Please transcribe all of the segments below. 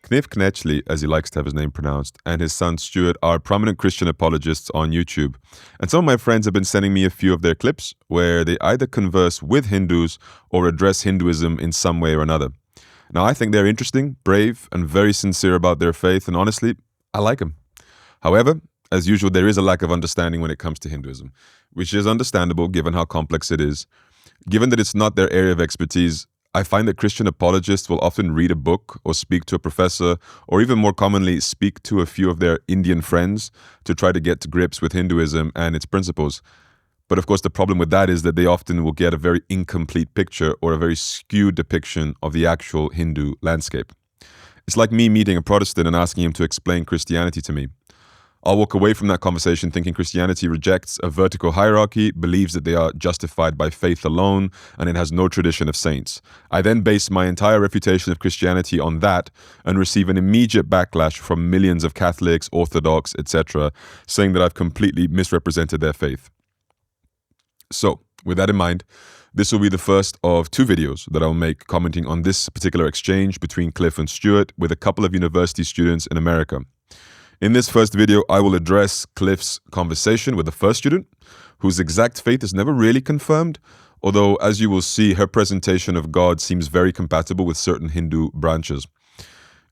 Cliffe Knechtle, as he likes to have his name pronounced, and his son Stuart are prominent Christian apologists on YouTube. And some of my friends have been sending me a few of their clips where they either converse with Hindus or address Hinduism in some way or another. Now, I think they're interesting, brave, and very sincere about their faith, and honestly, I like them. However, as usual, there is a lack of understanding when it comes to Hinduism, which is understandable given how complex it is. Given that it's not their area of expertise, I find that Christian apologists will often read a book or speak to a professor, or even more commonly, speak to a few of their Indian friends to try to get to grips with Hinduism and its principles. But of course, the problem with that is that they often will get a very incomplete picture or a very skewed depiction of the actual Hindu landscape. It's like me meeting a Protestant and asking him to explain Christianity to me. I'll walk away from that conversation thinking Christianity rejects a vertical hierarchy, believes that they are justified by faith alone, and it has no tradition of saints. I then base my entire refutation of Christianity on that and receive an immediate backlash from millions of Catholics, Orthodox, etc., saying that I've completely misrepresented their faith. So, with that in mind, this will be the first of two videos that I'll make commenting on this particular exchange between Cliffe and Stuart with a couple of university students in America. In this first video, I will address Cliffe's conversation with the first student, whose exact faith is never really confirmed, although, as you will see, her presentation of God seems very compatible with certain Hindu branches.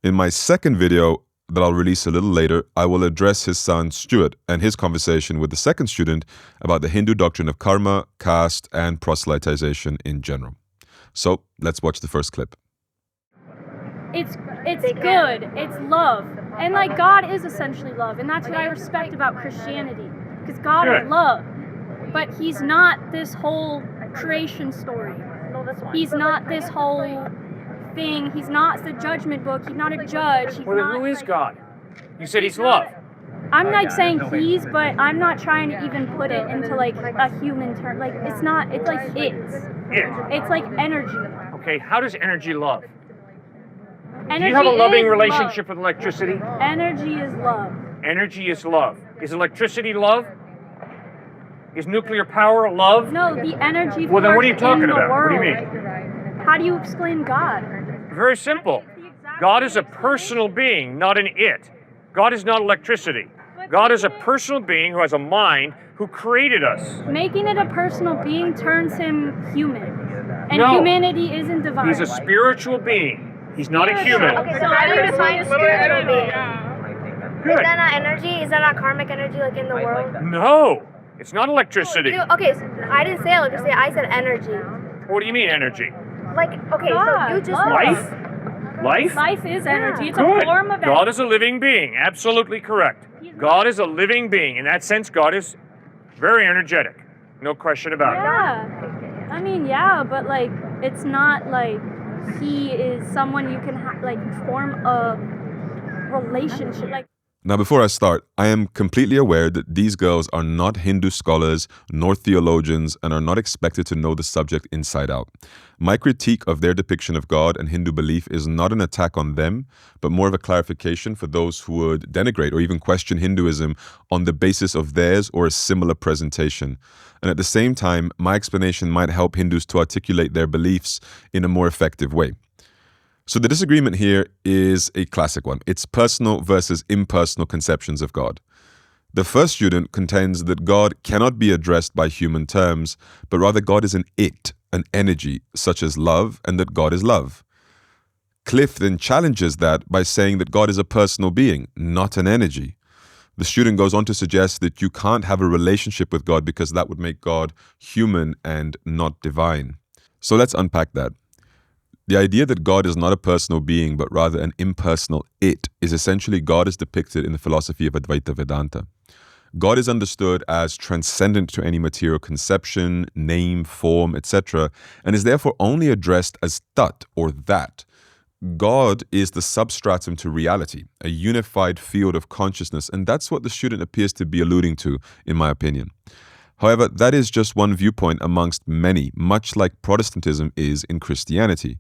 In my second video, that I'll release a little later, I will address his son Stuart and his conversation with the second student about the Hindu doctrine of karma, caste, and proselytization in general. So, let's watch the first clip. It's good. It's love. And like God is essentially love, and that's what I respect about Christianity, because God is love. But he's not this whole creation story. He's not this whole thing. He's not the judgment book. He's not a judge. Who is God? You said he's love. I'm not saying he's, but I'm not trying to even put it into like a human term. Like it's not. It's like it's like energy. Okay, how does energy love? Energy Do you have a loving relationship love. with electricity? Energy is love. Energy is love. Is electricity love? Is nuclear power love? No, the energy. Well, then what are you talking in the about? world. What do you mean? How do you explain God? Very simple. God is a personal being, not an it. God is not electricity. God is a personal being who has a mind, who created us. Making it a personal being turns him human. And No. humanity isn't divine. He's a spiritual being. He's not a human. Okay, so how do you define spiritual being? Good. Is that not energy? Is that not karmic energy like in the world? No, it's not electricity. Okay, so I didn't say electricity, I said energy. What do you mean energy? Like, okay, God, so you just... love. Life? Life is energy. It's Good. a form of God energy. is a living being. Absolutely correct. God is a living being. In that sense, God is very energetic. No question about it. Yeah. I mean, yeah, but like, it's not like he is someone you can like form a relationship. Like. Now, before I start, I am completely aware that these girls are not Hindu scholars nor theologians and are not expected to know the subject inside out. My critique of their depiction of God and Hindu belief is not an attack on them, but more of a clarification for those who would denigrate or even question Hinduism on the basis of theirs or a similar presentation. And at the same time, my explanation might help Hindus to articulate their beliefs in a more effective way. So the disagreement here is a classic one. It's personal versus impersonal conceptions of God. The first student contends that God cannot be addressed by human terms, but rather God is an it, an energy, such as love, and that God is love. Cliffe then challenges that by saying that God is a personal being, not an energy. The student goes on to suggest that you can't have a relationship with God because that would make God human and not divine. So let's unpack that. The idea that God is not a personal being, but rather an impersonal it, is essentially God is depicted in the philosophy of Advaita Vedanta. God is understood as transcendent to any material conception, name, form, etc., and is therefore only addressed as tat, or that. God is the substratum to reality, a unified field of consciousness, and that's what the student appears to be alluding to, in my opinion. However, that is just one viewpoint amongst many, much like Protestantism is in Christianity.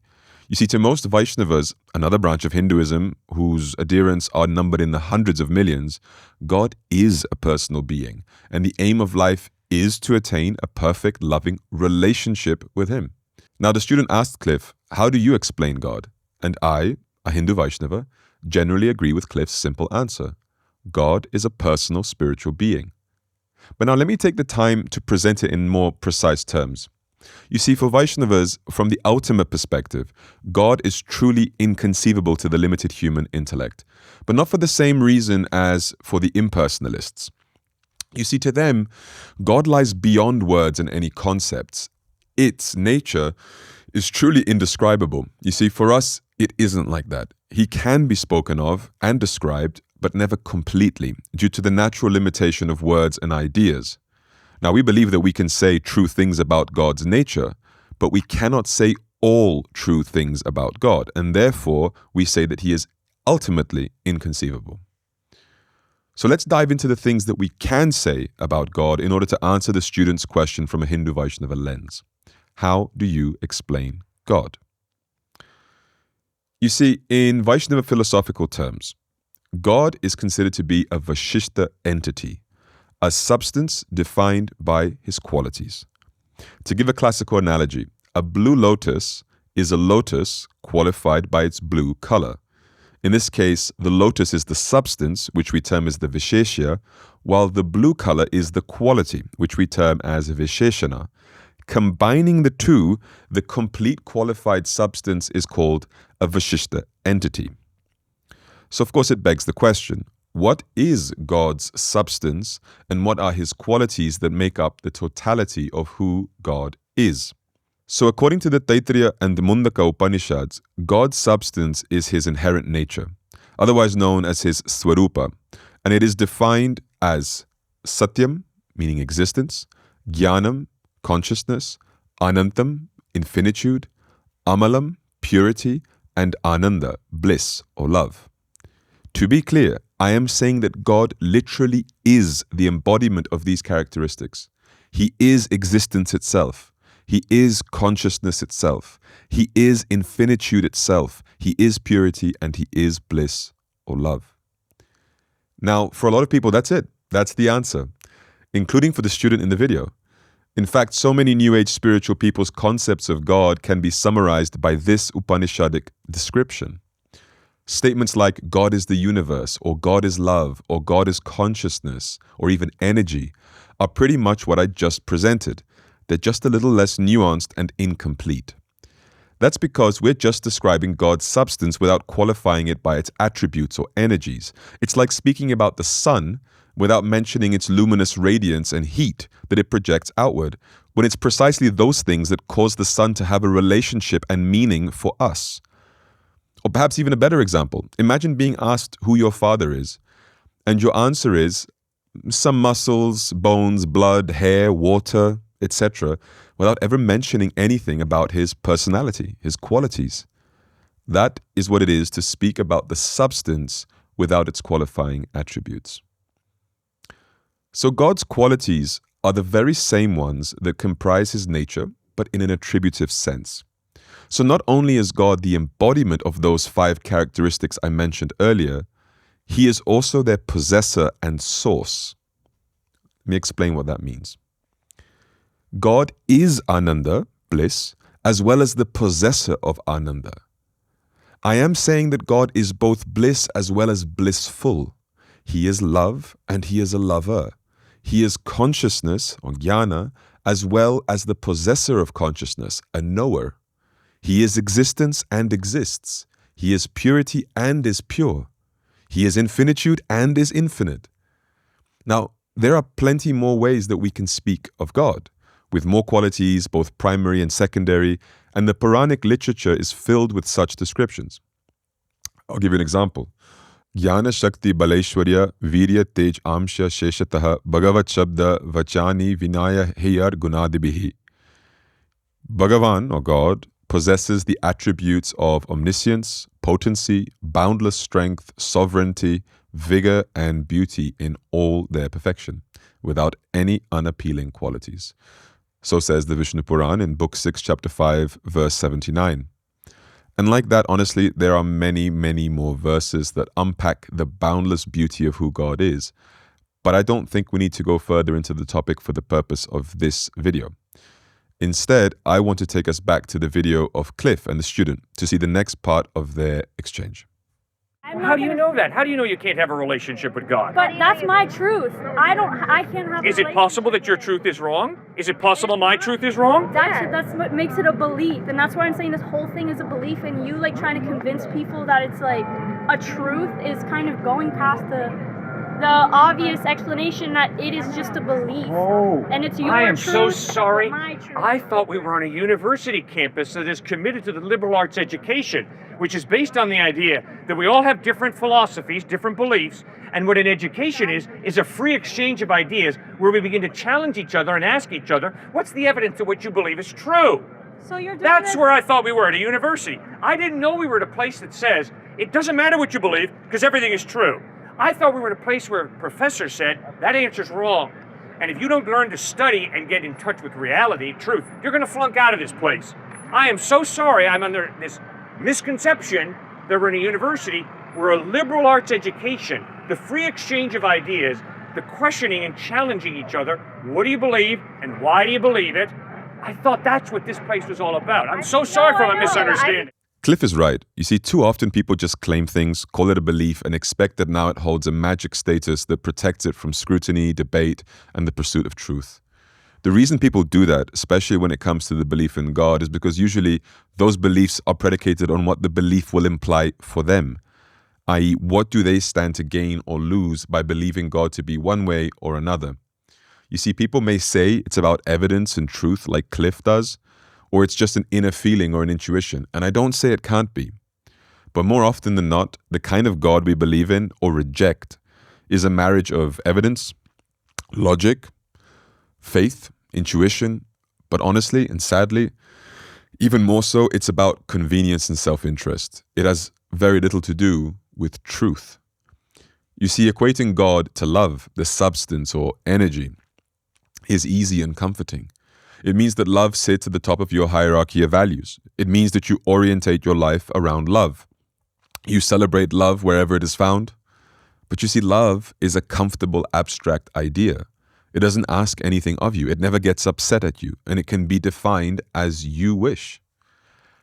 You see, to most Vaishnavas, another branch of Hinduism, whose adherents are numbered in the hundreds of millions, God is a personal being, and the aim of life is to attain a perfect, loving relationship with Him. Now, the student asked Cliffe, how do you explain God? And I, a Hindu Vaishnava, generally agree with Cliffe's simple answer. God is a personal spiritual being. But now let me take the time to present it in more precise terms. You see, for Vaishnavas, from the ultimate perspective, God is truly inconceivable to the limited human intellect, but not for the same reason as for the impersonalists. You see, to them, God lies beyond words and any concepts. Its nature is truly indescribable. You see, for us, it isn't like that. He can be spoken of and described, but never completely, due to the natural limitation of words and ideas. Now, we believe that we can say true things about God's nature, but we cannot say all true things about God, and therefore we say that he is ultimately inconceivable. So let's dive into the things that we can say about God in order to answer the student's question from a Hindu Vaishnava lens. How do you explain God? You see, in Vaishnava philosophical terms, God is considered to be a Vashishta entity, a substance defined by his qualities. To give a classical analogy, a blue lotus is a lotus qualified by its blue color. In this case, the lotus is the substance, which we term as the Visheshya, while the blue color is the quality, which we term as Visheshana. Combining the two, the complete qualified substance is called a Vashishta entity. So of course it begs the question, what is God's substance and what are his qualities that make up the totality of who God is? So according to the Taittiriya and the Mundaka Upanishads, God's substance is his inherent nature, otherwise known as his Swarupa, and it is defined as Satyam, meaning existence, Jnanam, consciousness, Anantam, infinitude, Amalam, purity, and Ananda, bliss or love. To be clear, I am saying that God literally is the embodiment of these characteristics. He is existence itself. He is consciousness itself. He is infinitude itself. He is purity and he is bliss or love. Now, for a lot of people, that's it. That's the answer, including for the student in the video. In fact, so many New Age spiritual people's concepts of God can be summarized by this Upanishadic description. Statements like God is the universe, or God is love, or God is consciousness, or even energy are pretty much what I just presented. They're just a little less nuanced and incomplete. That's because we're just describing God's substance without qualifying it by its attributes or energies. It's like speaking about the sun without mentioning its luminous radiance and heat that it projects outward, when it's precisely those things that cause the sun to have a relationship and meaning for us. Or perhaps even a better example, imagine being asked who your father is, and your answer is some muscles, bones, blood, hair, water, etc., without ever mentioning anything about his personality, his qualities. That is what it is to speak about the substance without its qualifying attributes. So God's qualities are the very same ones that comprise his nature, but in an attributive sense. So not only is God the embodiment of those 5 characteristics I mentioned earlier, he is also their possessor and source. Let me explain what that means. God is Ananda, bliss, as well as the possessor of Ananda. I am saying that God is both bliss as well as blissful. He is love and he is a lover. He is consciousness, or jnana, as well as the possessor of consciousness, a knower. He is existence and exists. He is purity and is pure. He is infinitude and is infinite. Now, there are plenty more ways that we can speak of God, with more qualities, both primary and secondary, and the Puranic literature is filled with such descriptions. I'll give you an example. Jnana Shakti Baleshwarya Virya Tej Amsha Sheshataha Bhagavat Shabda Vachani Vinaya Heyar Gunadibihi. Bhagavan, or God, possesses the attributes of omniscience, potency, boundless strength, sovereignty, vigor, and beauty in all their perfection, without any unappealing qualities. So says the Vishnu Puran in Book 6, Chapter 5, verse 79. And like that, honestly, there are many, many more verses that unpack the boundless beauty of who God is. But I don't think we need to go further into the topic for the purpose of this video. Instead, I want to take us back to the video of Cliffe and the student to see the next part of their exchange. I'm How not do you gonna- know that? How do you know you can't have a relationship with God? But that's my truth. I can't have. Is it possible that your truth is wrong? Is it possible my truth is wrong? That's what makes it a belief, and that's why I'm saying this whole thing is a belief, and you like trying to convince people that it's like a truth is kind of going past the obvious explanation that it is just a belief. Oh, And it's your I am truth, so sorry. my truth. I thought we were on a university campus that is committed to the liberal arts education, which is based on the idea that we all have different philosophies, different beliefs, and what an education is a free exchange of ideas where we begin to challenge each other and ask each other, what's the evidence of what you believe is true? So you're doing That's this- where I thought we were, at a university. I didn't know we were at a place that says, it doesn't matter what you believe, because everything is true. I thought we were at a place where a professor said, that answer's wrong. And if you don't learn to study and get in touch with reality, truth, you're going to flunk out of this place. I am so sorry I'm under this misconception that we're in a university. We're a liberal arts education. The free exchange of ideas, the questioning and challenging each other. What do you believe and why do you believe it? I thought that's what this place was all about. I'm so sorry for my misunderstanding. Cliff is right. You see, too often people just claim things, call it a belief, and expect that now it holds a magic status that protects it from scrutiny, debate, and the pursuit of truth. The reason people do that, especially when it comes to the belief in God, is because usually those beliefs are predicated on what the belief will imply for them, i.e., what do they stand to gain or lose by believing God to be one way or another. You see, people may say it's about evidence and truth like Cliff does, or it's just an inner feeling or an intuition, and I don't say it can't be. But more often than not, the kind of God we believe in or reject is a marriage of evidence, logic, faith, intuition, but honestly and sadly, even more so, it's about convenience and self-interest. It has very little to do with truth. You see, equating God to love, the substance or energy, is easy and comforting. It means that love sits at the top of your hierarchy of values. It means that you orientate your life around love. You celebrate love wherever it is found. But you see, love is a comfortable, abstract idea. It doesn't ask anything of you. It never gets upset at you, and it can be defined as you wish.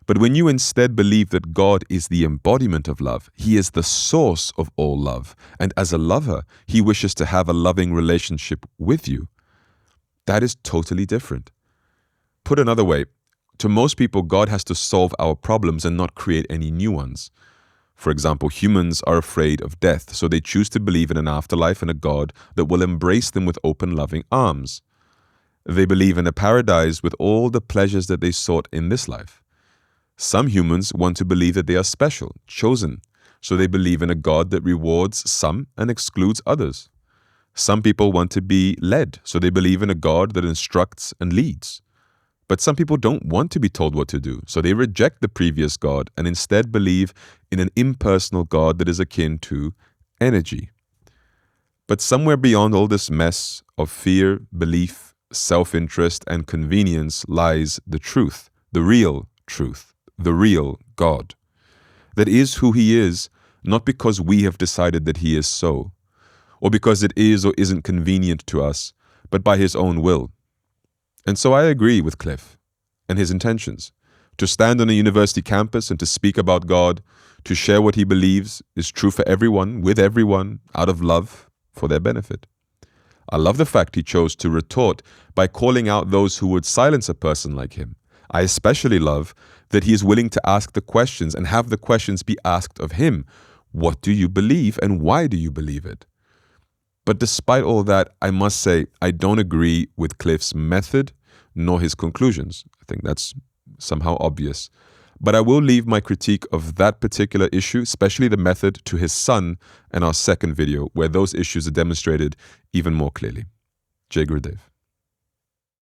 But when you instead believe that God is the embodiment of love, He is the source of all love, and as a lover, He wishes to have a loving relationship with you, that is totally different. Put another way, to most people, God has to solve our problems and not create any new ones. For example, humans are afraid of death, so they choose to believe in an afterlife and a God that will embrace them with open, loving arms. They believe in a paradise with all the pleasures that they sought in this life. Some humans want to believe that they are special, chosen, so they believe in a God that rewards some and excludes others. Some people want to be led, so they believe in a God that instructs and leads. But some people don't want to be told what to do, so they reject the previous God and instead believe in an impersonal God that is akin to energy. But somewhere beyond all this mess of fear, belief, self-interest, and convenience lies the truth, the real truth, the real God. That is who He is, not because we have decided that He is so, or because it is or isn't convenient to us, but by His own will. And so I agree with Cliff and his intentions. To stand on a university campus and to speak about God, to share what he believes is true for everyone, with everyone, out of love, for their benefit. I love the fact he chose to retort by calling out those who would silence a person like him. I especially love that he is willing to ask the questions and have the questions be asked of him. What do you believe and why do you believe it? But despite all that, I must say I don't agree with Cliff's method nor his conclusions. I think that's somehow obvious. But I will leave my critique of that particular issue, especially the method, to his son and our second video, where those issues are demonstrated even more clearly. Jai Gurudev.